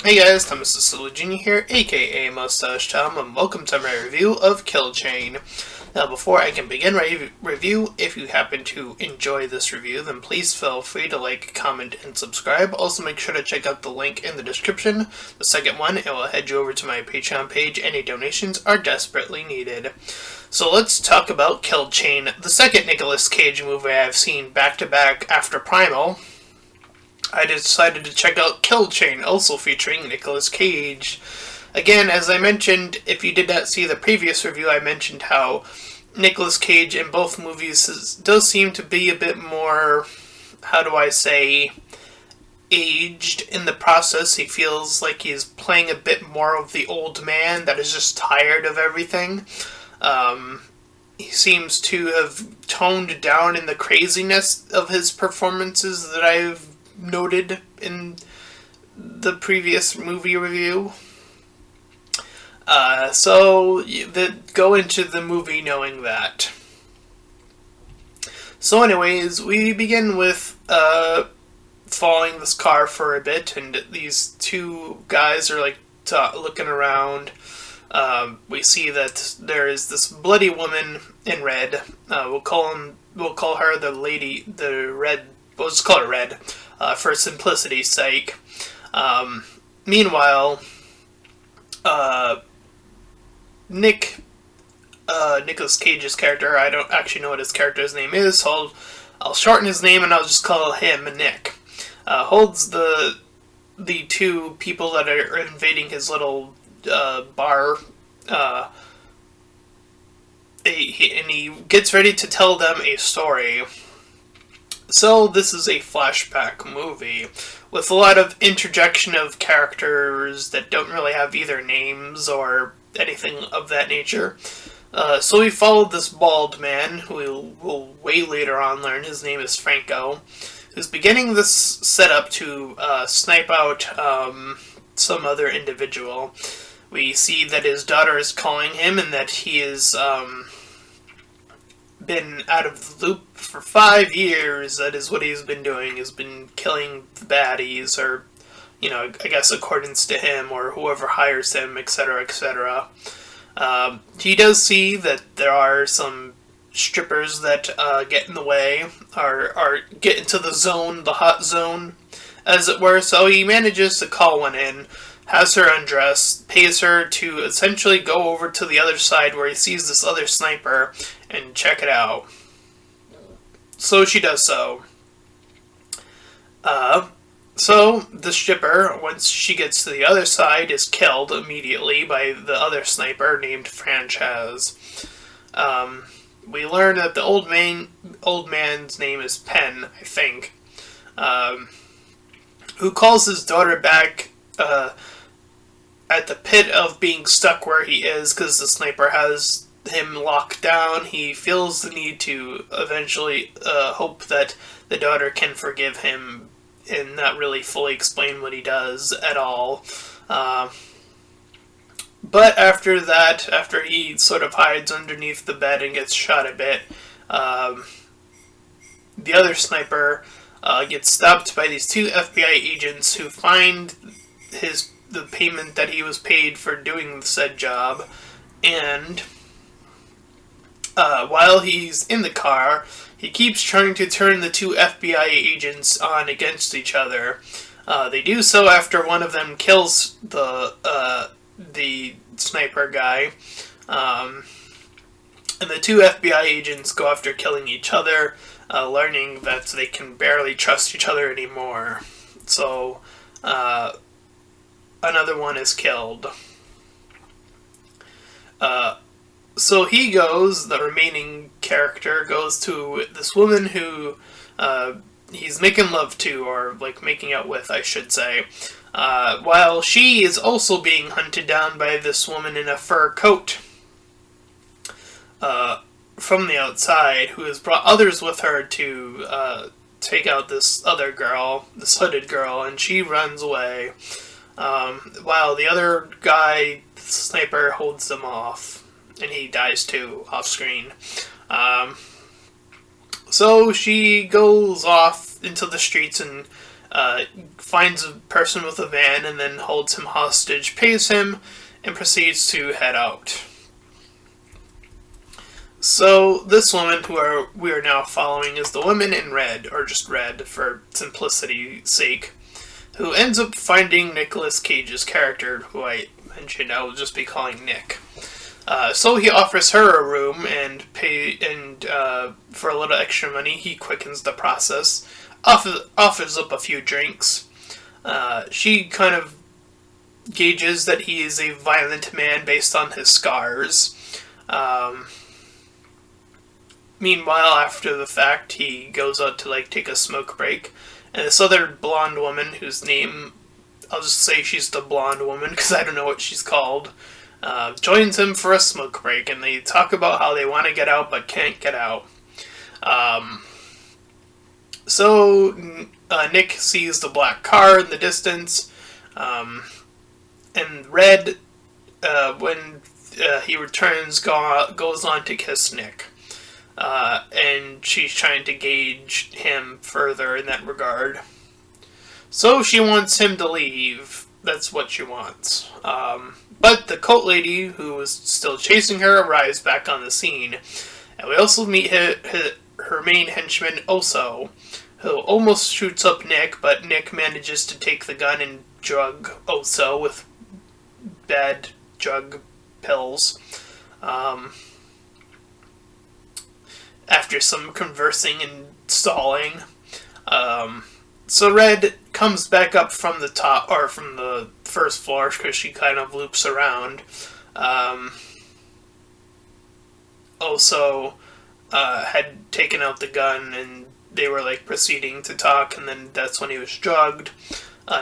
Hey guys, Thomas the Silver Jr. here, aka Mustached, and welcome to my review of Kill Chain. Now, before I can begin my review, if you happen to enjoy this review, then please feel free to like, comment, and subscribe. Also, make sure to check out the link in the description. The second one, it will head you over to my Patreon page. Any donations are desperately needed. So let's talk about Kill Chain, the second Nicolas Cage movie I've seen back-to-back after Primal. I decided to check out Kill Chain, also featuring Nicolas Cage. Again, as I mentioned, if you did not see the previous review, I mentioned how Nicolas Cage in both movies does seem to be a bit more, how do I say, aged in the process. He feels like he's playing a bit more of the old man that is just tired of everything. He seems to have toned down in the craziness of his performances that I've noted in the previous movie review. So go into the movie knowing that. So anyways, we begin with following this car for a bit, and these two guys are like looking around. We see that there is this bloody woman in red. We'll call her the lady, the red. We'll just call her Red, for simplicity's sake. Meanwhile, Nicolas Cage's character, I don't actually know what his character's name is, so I'll shorten his name and I'll just call him Nick. Holds the two people that are invading his little bar, and he gets ready to tell them a story. So this is a flashback movie with a lot of interjection of characters that don't really have either names or anything of that nature. So we followed this bald man, who we'll way later on learn his name is Franco, who's beginning this setup to snipe out some other individual. We see that his daughter is calling him and that he is been out of the loop for 5 years. That is what he's been doing, has been killing the baddies, or, I guess accordance to him, or whoever hires him, etc., etc. He does see that there are some strippers that get in the way, or get into the zone, the hot zone, as it were, so he manages to call one in, has her undressed, pays her to essentially go over to the other side where he sees this other sniper and check it out. So she does so. So the stripper, once she gets to the other side, is killed immediately by the other sniper named Franchise. We learn that the old man's name is Penn, I think, who calls his daughter back at the pit of being stuck where he is because the sniper has him locked down. He feels the need to eventually hope that the daughter can forgive him and not really fully explain what he does at all. But after that, after he sort of hides underneath the bed and gets shot a bit, the other sniper gets stopped by these two FBI agents who find the payment that he was paid for doing said job, and while he's in the car, he keeps trying to turn the two FBI agents on against each other. They do so after one of them kills the sniper guy, and the two FBI agents go after killing each other, learning that they can barely trust each other anymore. So, another one is killed. So he goes, the remaining character goes to this woman who he's making love to, or like making out with, I should say, while she is also being hunted down by this woman in a fur coat from the outside, who has brought others with her to take out this other girl, this hooded girl, and she runs away. While the other guy, the sniper, holds them off, and he dies too, off screen. So she goes off into the streets and finds a person with a van and then holds him hostage, pays him, and proceeds to head out. So this woman who we are now following is the woman in red, or just red for simplicity's sake, who ends up finding Nicolas Cage's character, who I mentioned I will just be calling Nick. So he offers her a room and for a little extra money he quickens the process, offers up a few drinks. She kind of gauges that he is a violent man based on his scars. Meanwhile, after the fact, he goes out to take a smoke break, and this other blonde woman, whose name I'll just say she's the blonde woman because I don't know what she's called, joins him for a smoke break, and they talk about how they want to get out but can't get out. So Nick sees the black car in the distance, and Red, when he returns, goes on to kiss Nick. And she's trying to gauge him further in that regard. So she wants him to leave. That's what she wants. But the cult lady, who was still chasing her, arrives back on the scene. And we also meet her main henchman, Oso, who almost shoots up Nick, but Nick manages to take the gun and drug Oso with bad drug pills. After some conversing and stalling. So Red comes back up from the top, or from the first floor, because she kind of loops around. Also, had taken out the gun, and they were proceeding to talk, and then that's when he was drugged.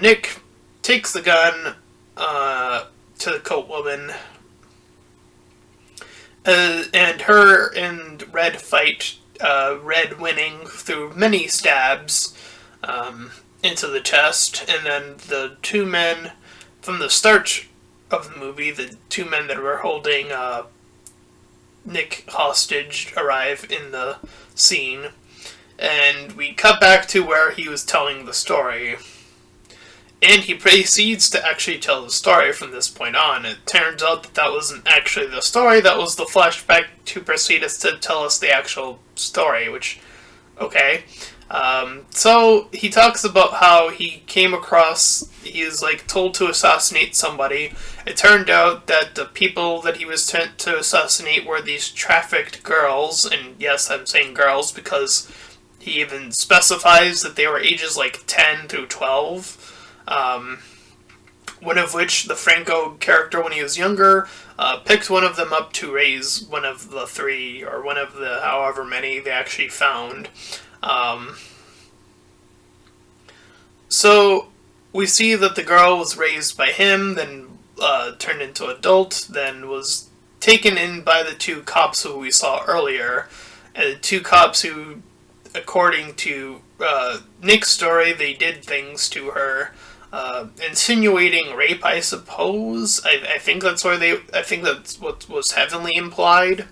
Nick takes the gun to the cult woman, and her and Red fight, Red winning through many stabs into the chest, and then the two men from the start of the movie, the two men that were holding Nick hostage, arrive in the scene, and we cut back to where he was telling the story. And he proceeds to actually tell the story from this point on. It turns out that that wasn't actually the story, that was the flashback to proceed us to tell us the actual story, which, okay. So he talks about how he came across, he was told to assassinate somebody. It turned out that the people that he was sent to assassinate were these trafficked girls, and yes, I'm saying girls because he even specifies that they were ages 10 through 12. One of which, the Franco character when he was younger, picked one of them up to raise one of the three, or one of the however many they actually found. So we see that the girl was raised by him, then turned into adult, then was taken in by the two cops who we saw earlier, and the two cops who, according to Nick's story, they did things to her. Insinuating rape, I suppose. I think that's what was heavily implied.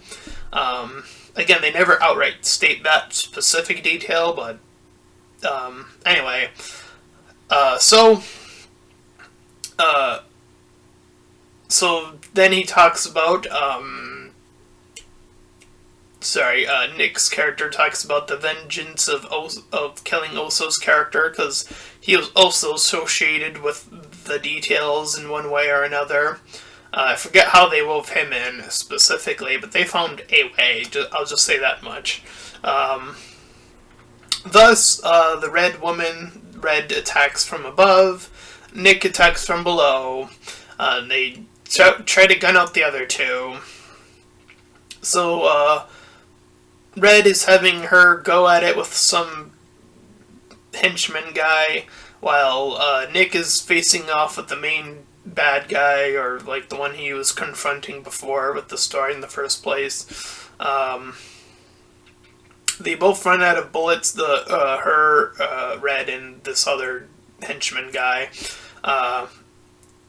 Again, they never outright state that specific detail, but anyway. So then he talks about Nick's character talks about the vengeance of killing Oso's character, because he was also associated with the details in one way or another. I forget how they wove him in specifically, but they found a way. I'll just say that much. Thus, the Red attacks from above, Nick attacks from below. They try to gun out the other two. So, Red is having her go at it with some henchman guy, while Nick is facing off with the main bad guy, or the one he was confronting before with the story in the first place. They both run out of bullets, Red and this other henchman guy.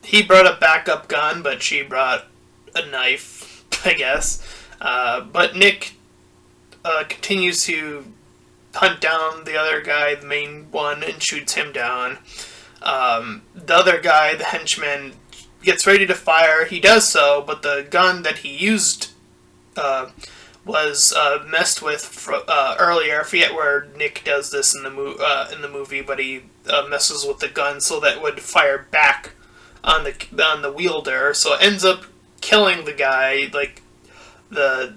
He brought a backup gun, but she brought a knife, I guess. But Nick continues to hunt down the other guy, the main one, and shoots him down. The other guy, the henchman, gets ready to fire. He does so, but the gun that he used was messed with earlier. I forget where Nick does this in the movie, but he messes with the gun so that it would fire back on the wielder. So it ends up killing the guy. Like the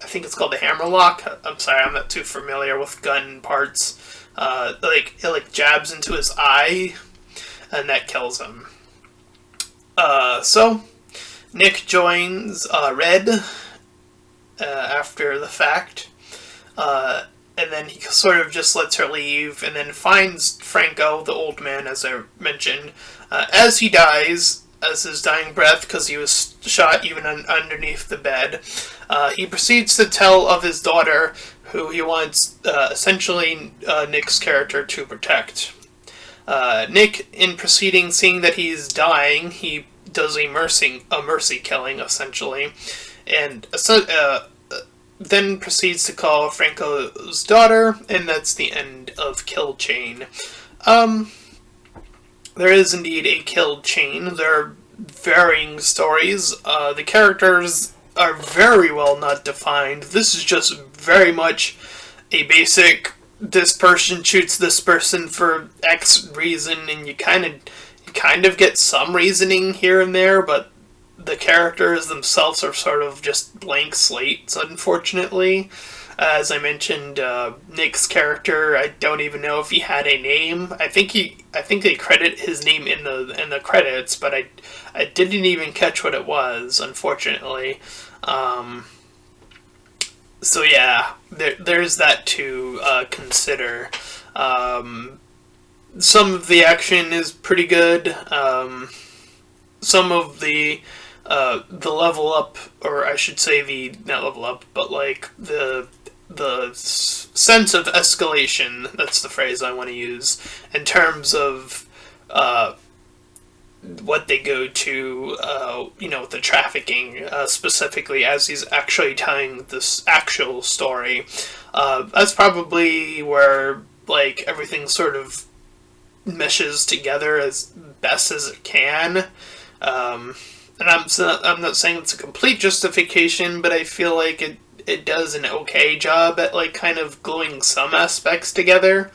I think it's called the hammerlock. I'm sorry, I'm not too familiar with gun parts. It jabs into his eye, and that kills him. So Nick joins Red after the fact, and then he sort of just lets her leave, and then finds Franco, the old man, as I mentioned, as he dies, as his dying breath, because he was shot even underneath the bed. He proceeds to tell of his daughter, who he wants, essentially, Nick's character to protect. Nick, in proceeding, seeing that he's dying, he does a mercy killing, essentially, and then proceeds to call Franco's daughter, and that's the end of Kill Chain. There is indeed a kill chain. There are varying stories. The characters are very well not defined. This is just very much a basic, this person shoots this person for X reason, and you kind of get some reasoning here and there, but the characters themselves are sort of just blank slates, unfortunately. As I mentioned, Nick's character, I don't even know if he had a name. I think they credit his name in the credits, but I didn't even catch what it was, unfortunately. So yeah, there's that to consider. Some of the action is pretty good. Some of the level up, or I should say not level up, but like the sense of escalation, that's the phrase I want to use, in terms of what they go to, the trafficking, specifically as he's actually telling this actual story. That's probably where, like, everything sort of meshes together as best as it can. And I'm not saying it's a complete justification, but I feel like it does an okay job at, like, kind of gluing some aspects together.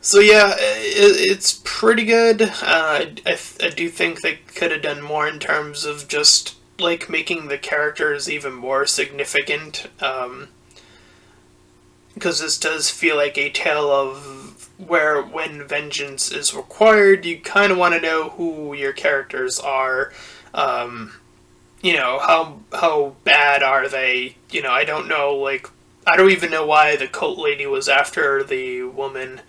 So yeah, it's pretty good. I do think they could have done more in terms of just, like, making the characters even more significant. Because this does feel like a tale of when vengeance is required, you kind of want to know who your characters are. How bad are they? I don't know, like, I don't even know why the cult lady was after the woman,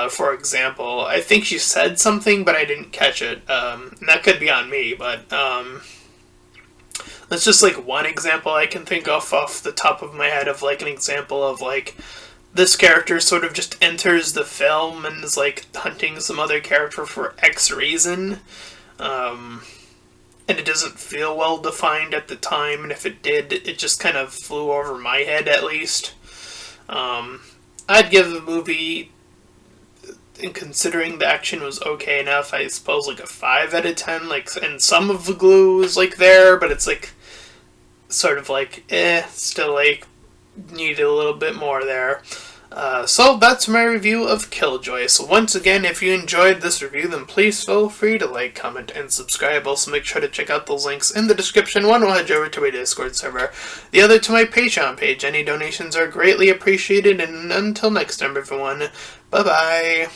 for example. I think she said something, but I didn't catch it. And that could be on me, but that's just, like, one example I can think of off the top of my head of, like, an example of, like, this character sort of just enters the film and is, like, hunting some other character for X reason. And it doesn't feel well defined at the time, and if it did, it just kind of flew over my head, at least. I'd give the movie, and considering the action was okay enough, I suppose, like, a 5 out of 10, like, and some of the glue is, like, there, but it's, like, sort of, like, still, like, needed a little bit more there. So that's my review of Killjoy. So once again, if you enjoyed this review, then please feel free to like, comment, and subscribe. Also make sure to check out those links in the description. One will head you over to my Discord server, the other to my Patreon page. Any donations are greatly appreciated, and until next time, everyone, bye-bye.